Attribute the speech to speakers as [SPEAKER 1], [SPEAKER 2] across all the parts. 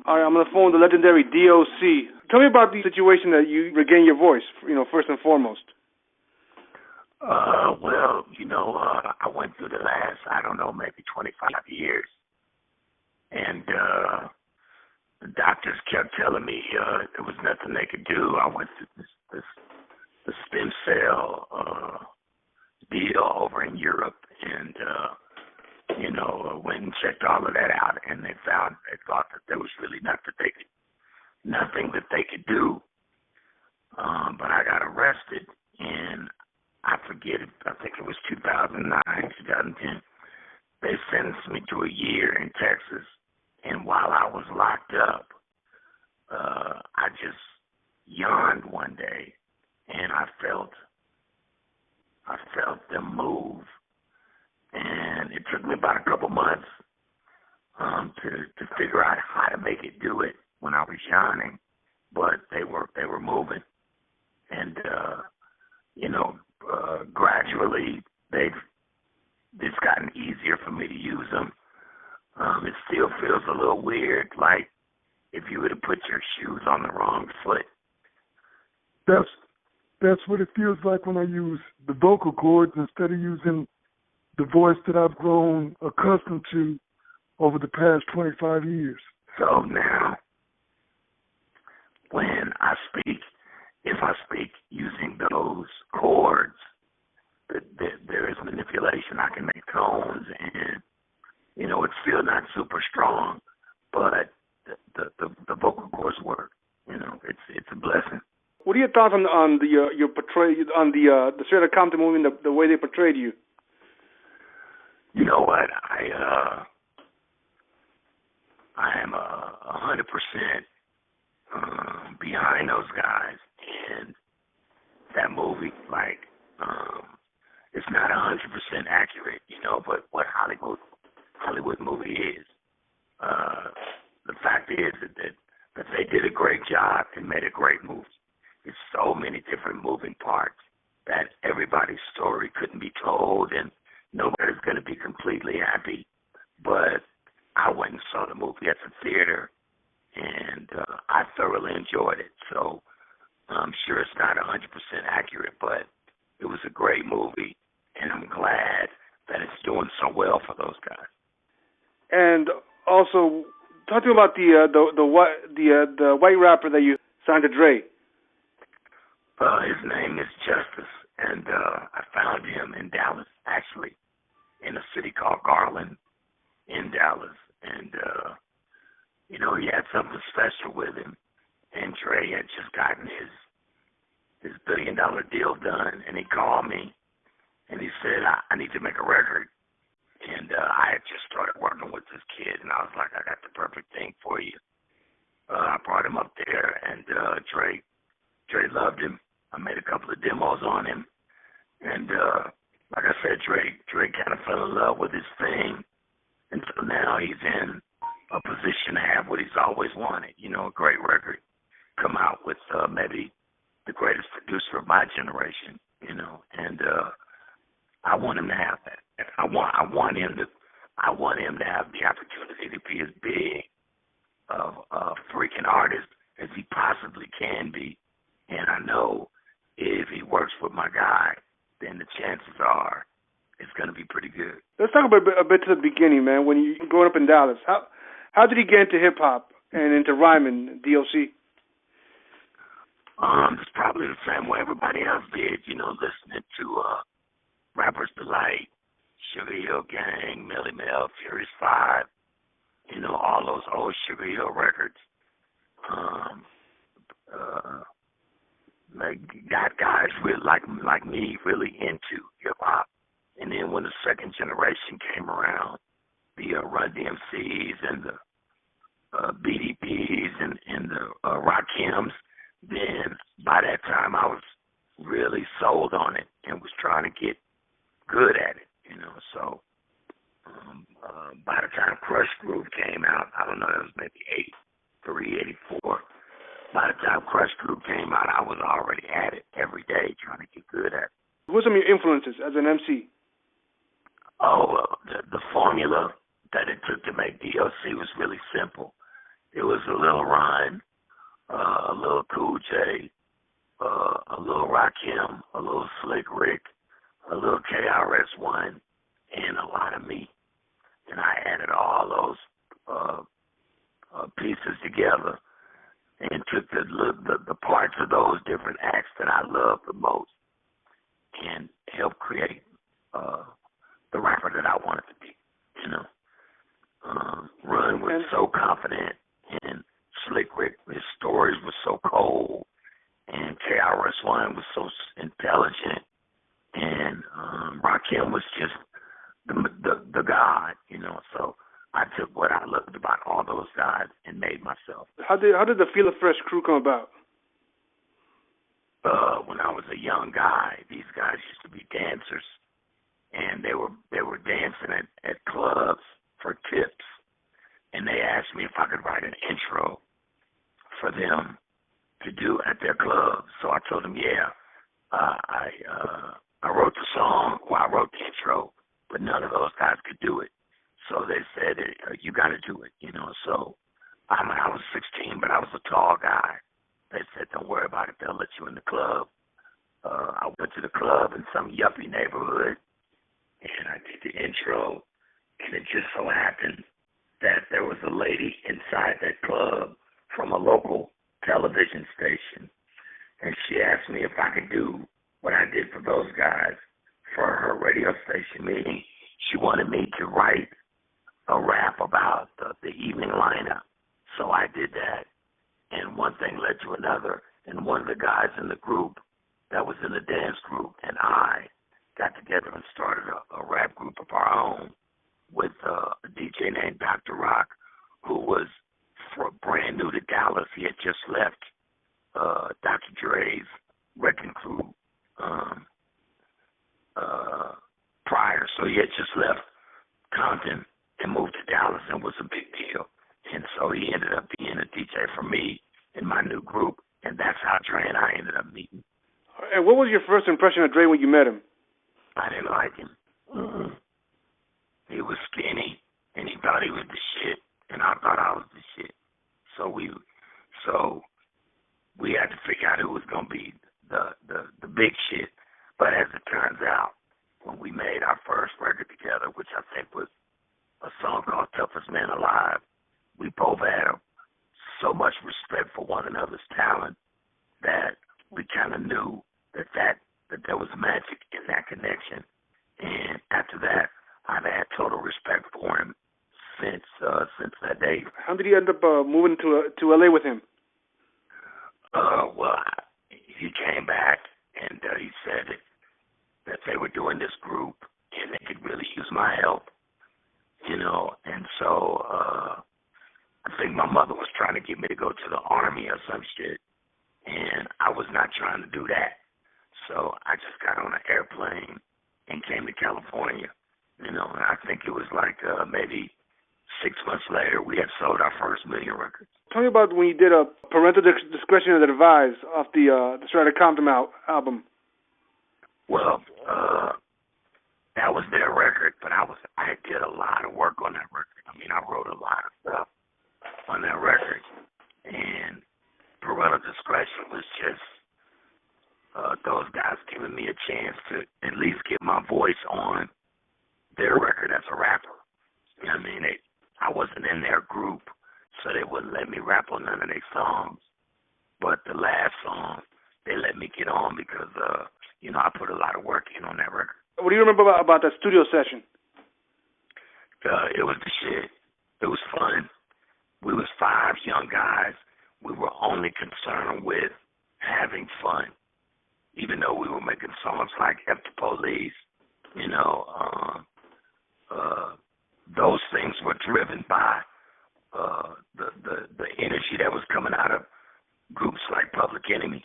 [SPEAKER 1] Hi, I'm on the phone with the legendary D.O.C. Tell me about the situation that you regain your voice, first and foremost.
[SPEAKER 2] I went through the last, maybe 25 years. And the doctors kept telling me there was nothing they could do. I went through the stem cell deal over in Europe and, went and checked all of that out. And they thought that there was really nothing that they could do. But I got arrested and I think it was 2009, 2010. They sentenced me to a year in Texas. And while I was locked up, I just yawned one day and I felt them move. And it took me about a couple months to figure out how to make it do it when I was yawning. But they were moving. And gradually it's gotten easier for me to use them. It still feels a little weird, like if you were to put your shoes on the wrong foot.
[SPEAKER 3] That's what it feels like when I use the vocal cords instead of using the voice that I've grown accustomed to over the past 25 years.
[SPEAKER 2] So now, when I speak, if I speak using those chords, there is manipulation. I can make tones, and it's still not super strong, but the vocal cords work. It's a blessing.
[SPEAKER 1] What are your thoughts on your portrayal on the Straight Outta Compton movie and the way they portrayed you?
[SPEAKER 2] You know what? I am 100% behind those guys, and that movie, it's not 100% accurate, but what Hollywood movie is. The fact is that they did a great job and made a great movie. It's so many different moving parts that everybody's story couldn't be told, and nobody's going to be completely happy. But I went and saw the movie at the theater, and I thoroughly enjoyed it. So I'm sure it's not 100% accurate, but it was a great movie, and I'm glad that it's doing so well for those guys. And
[SPEAKER 1] also, talk to me about the white rapper that you signed to Dre.
[SPEAKER 2] His name is Justice, and I found him in Dallas, actually, in a city called Garland in Dallas. And, he had something special with him. And Dre had just gotten his $1 billion deal done, and he called me, and he said, I need to make a record. And I had just started working with this kid, and I was like, I got the perfect thing for you. I brought him up there, and Dre loved him. I made a couple of demos on him. And like I said, Dre kind of fell in love with his thing. And so now he's in a position to have what he's always wanted, a great record. Come out with maybe the greatest producer of my generation, and I want him to have that. I want him to have the opportunity to be as big of a freaking artist as he possibly can be. And I know if he works with my guy, then the chances are it's going to be pretty good.
[SPEAKER 1] Let's talk about a bit to the beginning, man. When you growing up in Dallas, how did you get into hip hop and into rhyming, D.O.C?
[SPEAKER 2] It's probably the same way everybody else did, listening to Rappers Delight, Sugar Hill Gang, Millie Mel, Furious 5, all those old Sugar Hill records. Got guys really like me really into hip hop. And then when the second generation came around, the Run DMCs and the BDPs and the Rakims, then by that time I was really sold on it and was trying to get good at it, So by the time Crush Groove came out, I don't know, that was maybe 83, 84. By the time Crush Groove came out, I was already at it every day trying to get good at it.
[SPEAKER 1] Who are some of your influences as an MC?
[SPEAKER 2] The formula that it took to make D.O.C was really simple. It was a little Rhyme, a little Cool J, a little Rakim, a little Slick Rick, a little KRS-One, and a lot of me. And I added all those pieces together and took the parts of those different acts that I love the most and helped create the rapper that I wanted to be. You know, Run was so confident, and Slick Rick, his stories were so cold, and KRS-One was so intelligent, and Rakim was just the god, you know. So I took what I loved about all those guys and made myself.
[SPEAKER 1] How did the Feel Fresh crew come about?
[SPEAKER 2] When I was a young guy, these guys used to be dancers, and they were dancing at clubs for tips, and they asked me if I could write an intro for them to do at their club. So I told them, yeah. I wrote the song, or I wrote the intro, but none of those guys could do it. So they said, you got to do it, you know. So I was 16, but I was a tall guy. They said, don't worry about it. They'll let you in the club. I went to the club in some yuppie neighborhood, and I did the intro, and it just so happened that there was a lady inside that club from a local television station, and she asked me if I could do what I did for those guys for her radio station, meaning she wanted me to write a rap about the evening lineup. So I did that, and one thing led to another, and one of the guys in the group that was in the dance group and I got together and started a rap group of our own with a DJ named Dr. Rock, who was brand new to Dallas. He had just left Dr. Dre's Wrecking Crew prior, so he had just left Compton and moved to Dallas and was a big deal. And so he ended up being a DJ for me in my new group, and that's how Dre and I ended up meeting.
[SPEAKER 1] And what was your first impression of Dre when you met him?
[SPEAKER 2] I didn't like him. Mm-hmm. He was skinny, and he thought he was the shit, and I thought I was the shit. So we had to figure out who was going to be the big shit. But as it turns out, when we made our first record together, which I think was a song called Toughest Man Alive, we both had so much respect for one another's talent that we kind of knew that there was magic in that connection. And after that, I've had total respect for him since that day.
[SPEAKER 1] How did you end up moving to LA with him?
[SPEAKER 2] Well, he came back and he said that they were doing this group and they could really use my help, you know. And so I think my mother was trying to get me to go to the Army or some shit, and I was not trying to do that. So I just got on an airplane and came to California, you know, and I think it was like maybe 6 months later we had sold our first million records.
[SPEAKER 1] Tell me about when you did a Parental Discretion is Advised off the Outta Compton album.
[SPEAKER 2] Well, that was their record, but I did a lot of work on that record. I mean, I wrote a lot of stuff on that record, and Parental Discretion was just those guys giving me a chance to at least get my voice on their record as a rapper. You know what I mean? I wasn't in their group, so they wouldn't let me rap on none of their songs. But the last song, they let me get on because, you know, I put a lot of work in on that record.
[SPEAKER 1] What do you remember about that studio session?
[SPEAKER 2] It was the shit. It was fun. We was 5 young guys. We were only concerned with having fun. Even though we were making songs like F the Police, you know, those things were driven by the energy that was coming out of groups like Public Enemy.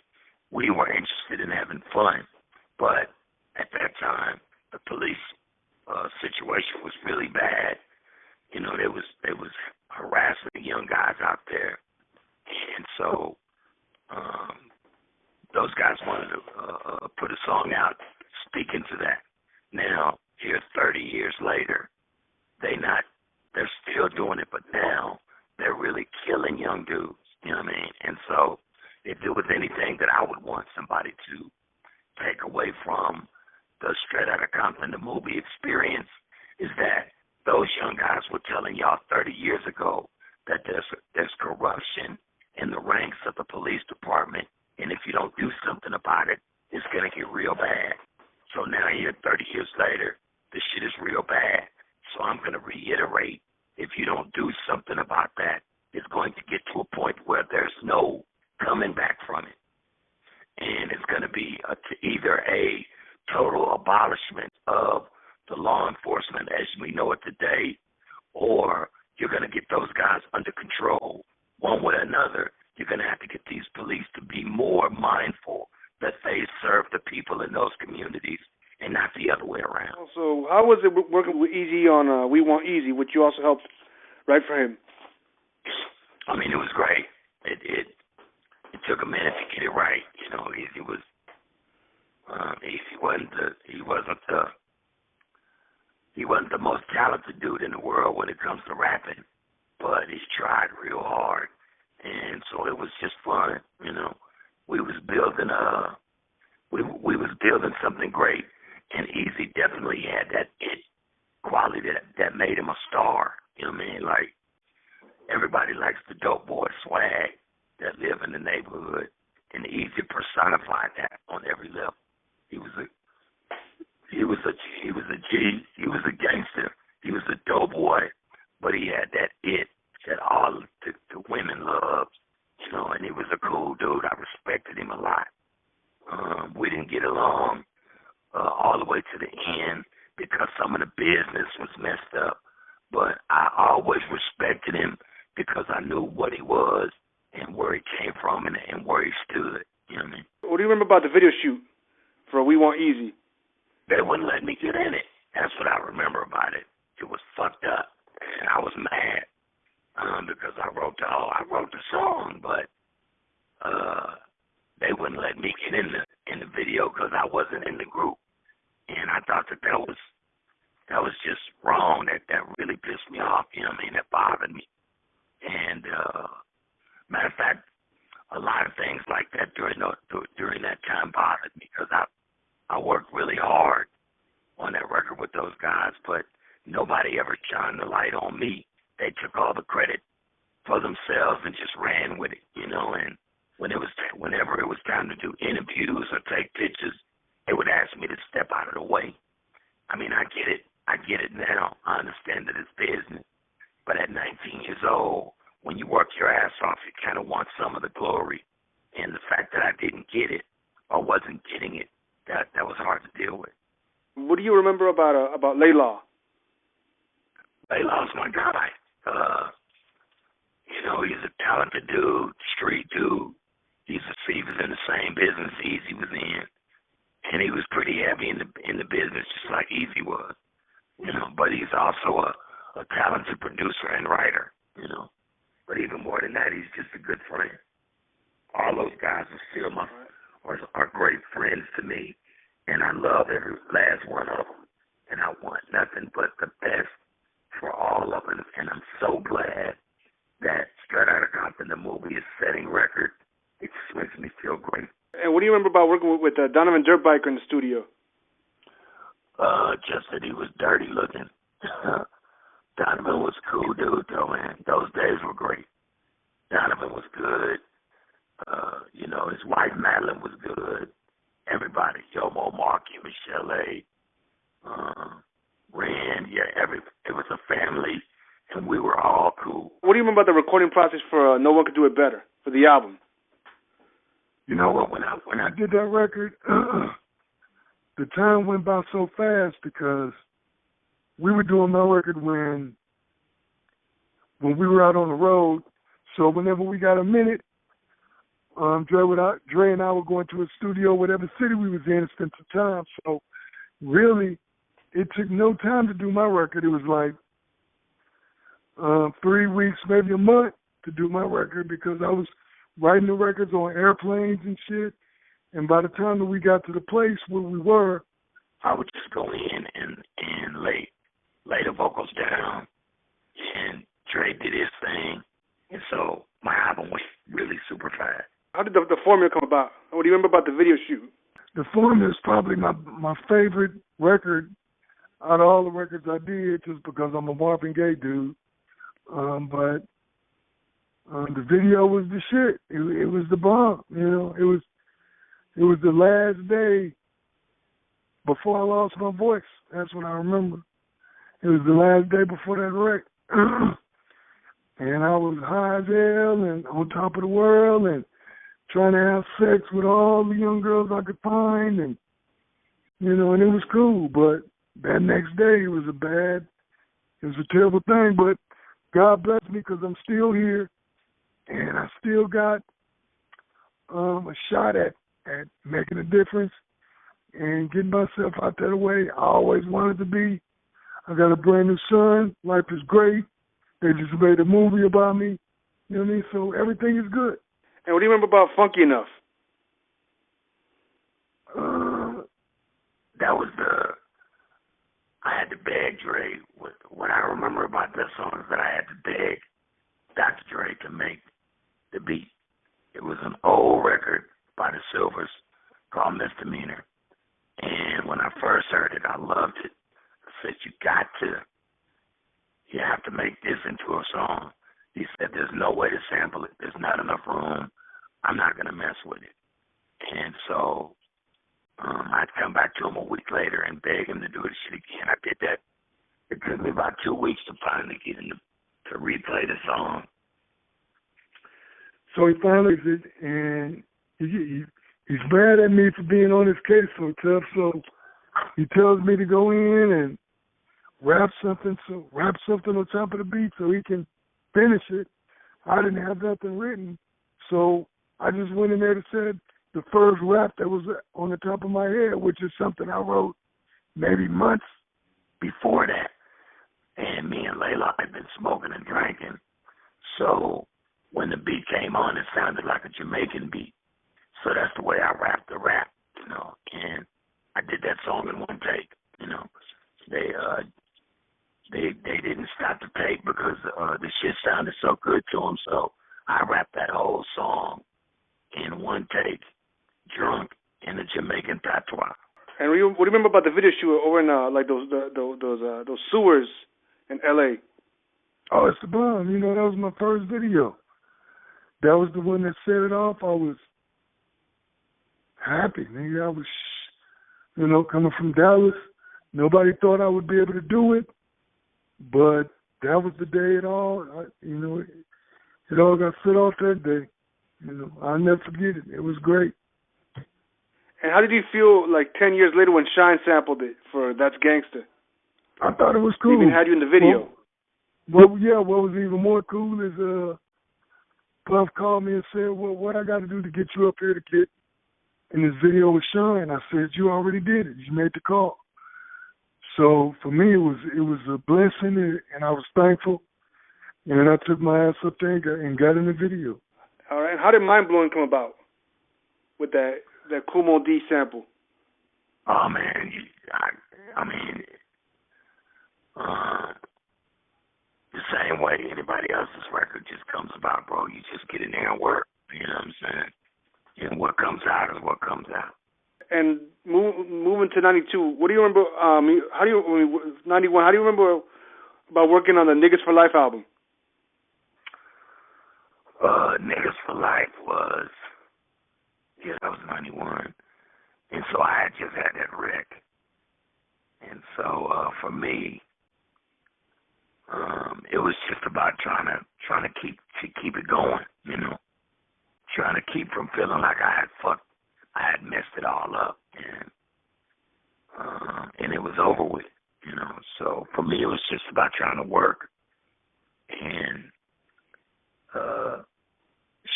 [SPEAKER 2] We were interested in having fun, but at that time, the police situation was really bad. You know, they was harassing young guys out there, and so those guys wanted to put a song out speaking to that. Now, here 30 years later, they're still doing it, but now they're really killing young dudes. You know what I mean? And so if there was anything that I would want somebody to take away from the Straight Outta Compton, the movie experience, is that those young guys were telling y'all 30 years ago that there's corruption in the ranks of the police department, and if you don't do something about it, it's going to get real bad. So now here, 30 years later, this shit is real bad. So I'm going to reiterate, if you don't do something about that, it's going to get to a point where there's no coming back from it. And it's going to be either a total abolishment of the law enforcement as we know it today, or you're going to get those guys under control. One way or another, you're going to have to get these police to be more mindful that they serve the people in those communities and not the other way around.
[SPEAKER 1] So how was it working with Eazy on We Want Eazy, which you also helped write for him?
[SPEAKER 2] I mean, it was great. It took a minute to get it right. You know, Eazy wasn't the most talented dude in the world when it comes to rapping, but he's tried real hard, and so it was just fun. You know, we was building something great, and Eazy definitely had that it quality that made him a star. You know what I mean? Like, everybody likes the dope boy swag that live in the neighborhood, and Eazy personified that on every level. He was a G. He was a gangster. He was a dope boy, but he had that it that all the women loved, you know. And he was a cool dude. I respected him a lot. We didn't get along all the way to the end because some of the business was messed up. But I always respected him because I knew what he was and where he came from and where he stood. You know what I mean?
[SPEAKER 1] What do you remember about the video shoot for We Want Eazy?
[SPEAKER 2] They wouldn't let me get in it. That's what I remember about it. It was fucked up, and I was mad because I wrote the song, but they wouldn't let me get in the video because I wasn't in the group, and I thought that was just wrong. That really pissed me off. You know what I mean? That bothered me. And matter of fact, a lot of things like that during that time bothered me because I worked really hard on that record with those guys, but nobody ever shined the light on me. They took all the credit for themselves and just ran with it, you know. And whenever it was time to do interviews or take pictures, they would ask me to step out of the way. I mean, I get it. I get it now. I understand that it's business. But at 19 years old, when you work your ass off, you kind of want some of the glory. And the fact that I didn't get it or wasn't getting it, that was hard to deal with.
[SPEAKER 1] What do you remember about Laylaw?
[SPEAKER 2] Laylaw's my guy. You know, he's a talented dude, street dude. He was in the same business Eazy was in, and he was pretty heavy in the business, just like Eazy was. You know, but he's also a talented producer and writer. You know, but even more than that, he's just a good friend. All those guys are still are great friends to me, and I love every last one of them, and I want nothing but the best for all of them, and I'm so glad that Straight Outta Compton, the movie, is setting records. It just makes me feel great.
[SPEAKER 1] And what do you remember about working with Donovan Dirtbiker in the studio?
[SPEAKER 2] Just that he was dirty looking. Donovan was a cool dude, though, man. Those days were great. Donovan was good. You know, his wife, Madeline, was good. Everybody, Yomo, Marky, Michelle A., Rand, it was a family, and we were all cool.
[SPEAKER 1] What do you remember about the recording process for No One Could Do It Better, for the album?
[SPEAKER 2] You know what, when I
[SPEAKER 3] did that record, the time went by so fast because we were doing my record when we were out on the road. So whenever we got a minute, Dre and I were going to a studio, whatever city we was in, and spend some time. So really, it took no time to do my record. It was like 3 weeks, maybe a month to do my record because I was writing the records on airplanes and shit. And by the time that we got to the place where we were,
[SPEAKER 2] I would just go in and lay the vocals down, and Dre did his thing, And so my album was really super fast.
[SPEAKER 1] How did the formula come about? What do you remember about the video shoot?
[SPEAKER 3] The formula is probably my favorite record out of all the records I did, just because I'm a Marvin Gaye dude. But the video was the shit. It was the bomb. You know, it was the last day before I lost my voice. That's what I remember. It was the last day before that wreck. And I was high as hell and on top of the world and trying to have sex with all the young girls I could find, and you know, and it was cool. But that next day, it was a terrible thing. But God bless me, because I'm still here, and I still got a shot at making a difference and getting myself out that way. I always wanted to be. I got a brand new son. Life is great. They just made a movie about me. You know what I mean? So everything is good.
[SPEAKER 1] And what do you remember about Funky Enough?
[SPEAKER 2] That was I had to beg Dre. What I remember about that song is that I had to beg Dr. Dre to make the beat. It was an old record by the Silvers called Misdemeanor. And when I first heard it, I loved it. I said, you have to make this into a song. He said, there's no way to sample it. There's not enough room. I'm not going to mess with it. And so I'd come back to him a week later and beg him to do the shit again. I did that. It took me about 2 weeks to finally get him to replay the song.
[SPEAKER 3] So he finally did, and he's mad at me for being on his case so tough. So he tells me to go in and rap something on top of the beat so he can finish it. I didn't have nothing written, so I just went in there and said the first rap that was on the top of my head, which is something I wrote maybe months before that. And me and Layla had been smoking and drinking, so when the beat came on, it sounded like a Jamaican beat. So that's the way I rapped the rap, you know. And I did that song in one take, you know. They didn't stop the tape because the shit sounded so good to them. So I rapped that whole song in one take, drunk in a Jamaican patois.
[SPEAKER 1] And what do you remember about the video shoot over in like those sewers in L.A.?
[SPEAKER 3] Oh, it's the bomb. You know, that was my first video. That was the one that set it off. I was happy, nigga. I was, you know, coming from Dallas. Nobody thought I would be able to do it, but that was the day it all, it all got set off that day. You know, I'll never forget it. It was great.
[SPEAKER 1] And how did you feel like 10 years later when Shine sampled it for That's Gangsta?
[SPEAKER 3] I thought it was cool.
[SPEAKER 1] They even had you in the video.
[SPEAKER 3] Well, what was even more cool is Puff called me and said, well, what I got to do to get you up here to get in this video with Shine? I said, you already did it. You made the call. So for me, it was a blessing, and I was thankful. And I took my ass up there and got in the video.
[SPEAKER 1] All right. And how did Mind Blowing come about with that Kumo D sample?
[SPEAKER 2] Oh man, I mean, the same way anybody else's record just comes about, bro. You just get in there and work. You know what I'm saying? And what comes out is what comes out.
[SPEAKER 1] And moving to 92, what do you remember? 91, how do you remember about working on the Niggas for Life album?
[SPEAKER 2] Niggas for Life was, that was 91. And so I had just had that wreck. And so for me, it was just about trying to keep it going, you know, trying to keep from feeling like I had messed it all up, and it was over with, you know. So for me, it was just about trying to work and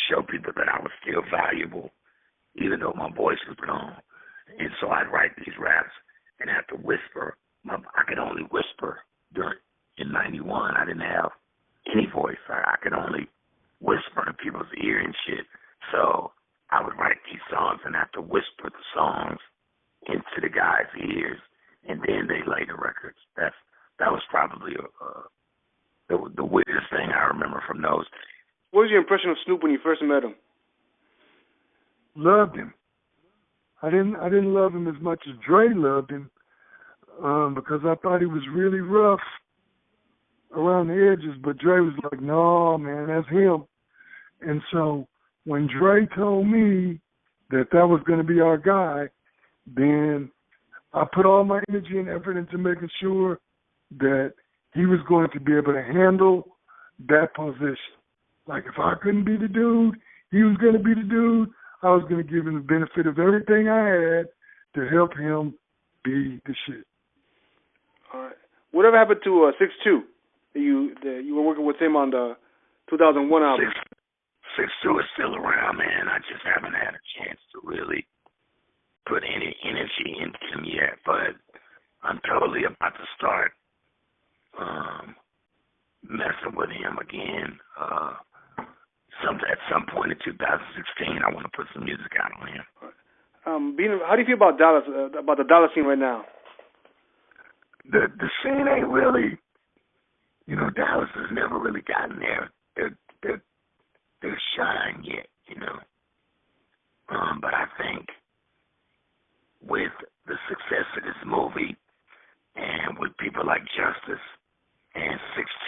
[SPEAKER 2] show people that I was still valuable, even though my voice was gone. And so I'd write these raps and have to whisper. I could only whisper in 91. I didn't have any voice. I could only whisper in people's ear and shit. So I would write these songs and have to whisper the songs into the guys' ears, and then they lay the records. That was probably the weirdest thing I remember from those days.
[SPEAKER 1] impression of Snoop when you first met him?
[SPEAKER 3] Loved him. I didn't love him as much as Dre loved him, because I thought he was really rough around the edges. But Dre was like, no, man, that's him. And so when Dre told me that was going to be our guy, then I put all my energy and effort into making sure that he was going to be able to handle that position. Like, if I couldn't be the dude, he was going to be the dude. I was going to give him the benefit of everything I had to help him be the shit.
[SPEAKER 1] All right. Whatever happened to 6'2"? You were working with him on the 2001 album.
[SPEAKER 2] 6'2" is still around, man. I just haven't had a chance to really put any energy into him yet. But I'm totally about to start messing with him again. At some point in 2016, I want to put some music out on him.
[SPEAKER 1] How do you feel about Dallas? About the Dallas scene right now?
[SPEAKER 2] The scene ain't really, Dallas has never really gotten their shine yet, But I think with the success of this movie and with people like Justice and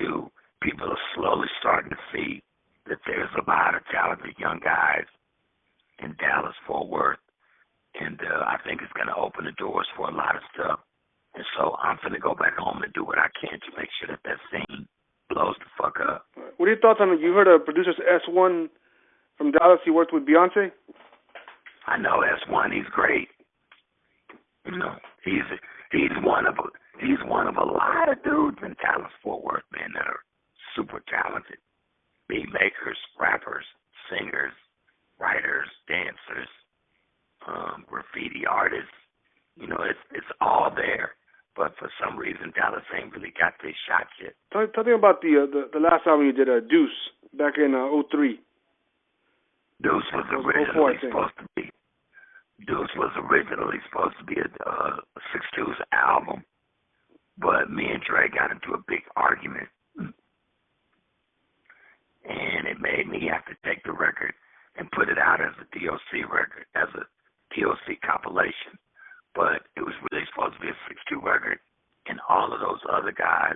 [SPEAKER 2] 6'2", people are slowly starting to see that there's a lot of talented young guys in Dallas-Fort Worth, and I think it's going to open the doors for a lot of stuff. And so I'm going to go back home and do what I can to make sure that scene blows the fuck up.
[SPEAKER 1] What are your thoughts on it? You heard of producer S1 from Dallas? He worked with Beyonce?
[SPEAKER 2] I know S1. He's great. He's one of a lot of dudes in Dallas-Fort Worth, man, that are super talented. Beat makers, rappers, singers, writers, dancers, graffiti artists. It's all there. But for some reason, Dallas ain't really got their shot yet.
[SPEAKER 1] Tell me about the last album you did, D.O.C, back in 2003.
[SPEAKER 2] D.O.C was originally supposed to be. D.O.C was originally supposed to be a 6'2's album, but me and Dre got into a big argument, and it made me have to take the record and put it out as a D.O.C record, as a D.O.C compilation. But it was really supposed to be a 6'2 record, and all of those other guys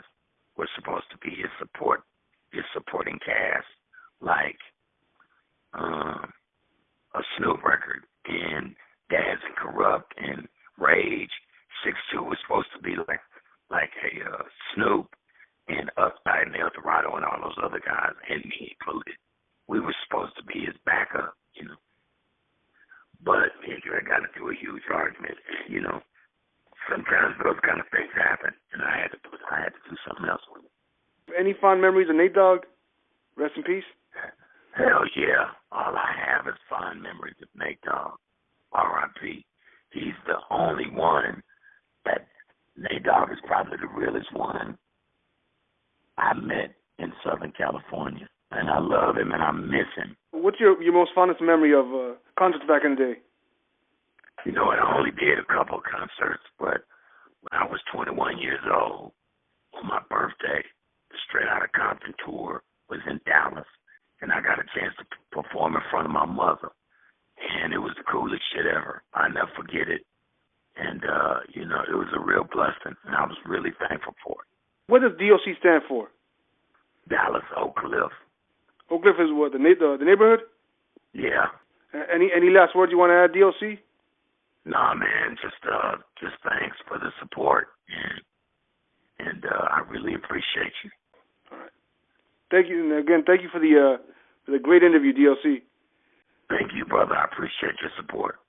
[SPEAKER 2] were supposed to be his supporting cast, like a Snoop record and Daz and Corrupt and Rage. 6'2 was supposed to be like a Snoop and Upside and El Dorado and all those other guys, and me included. We were supposed to be his backup, But me and Dre got into a huge argument. Sometimes those kind of things happen, and I had to do something else with it.
[SPEAKER 1] Any fond memories of Nate Dogg? Rest in peace.
[SPEAKER 2] Hell yeah. All I have is fond memories of Nate Dogg. R.I.P. He's the only one that Nate Dogg is probably the realest one I met in Southern California. And I love him and I miss him.
[SPEAKER 1] What's your most fondest memory of concerts back in the day?
[SPEAKER 2] I only did a couple concerts, but when I was 21 years old, on my birthday, the Straight Outta Compton tour was in Dallas, and I got a chance to perform in front of my mother, and it was the coolest shit ever. I'll never forget it, and, it was a real blessing, and I was really thankful for it.
[SPEAKER 1] What does D.O.C stand for?
[SPEAKER 2] Dallas Oak Cliff.
[SPEAKER 1] Oak Cliff is what, the neighborhood?
[SPEAKER 2] Yeah.
[SPEAKER 1] Any last words you want to add, D.O.C?
[SPEAKER 2] Nah, man, just thanks for the support, and I really appreciate you.
[SPEAKER 1] All right. Thank you, and again, thank you for the great interview, D.O.C.
[SPEAKER 2] Thank you, brother. I appreciate your support.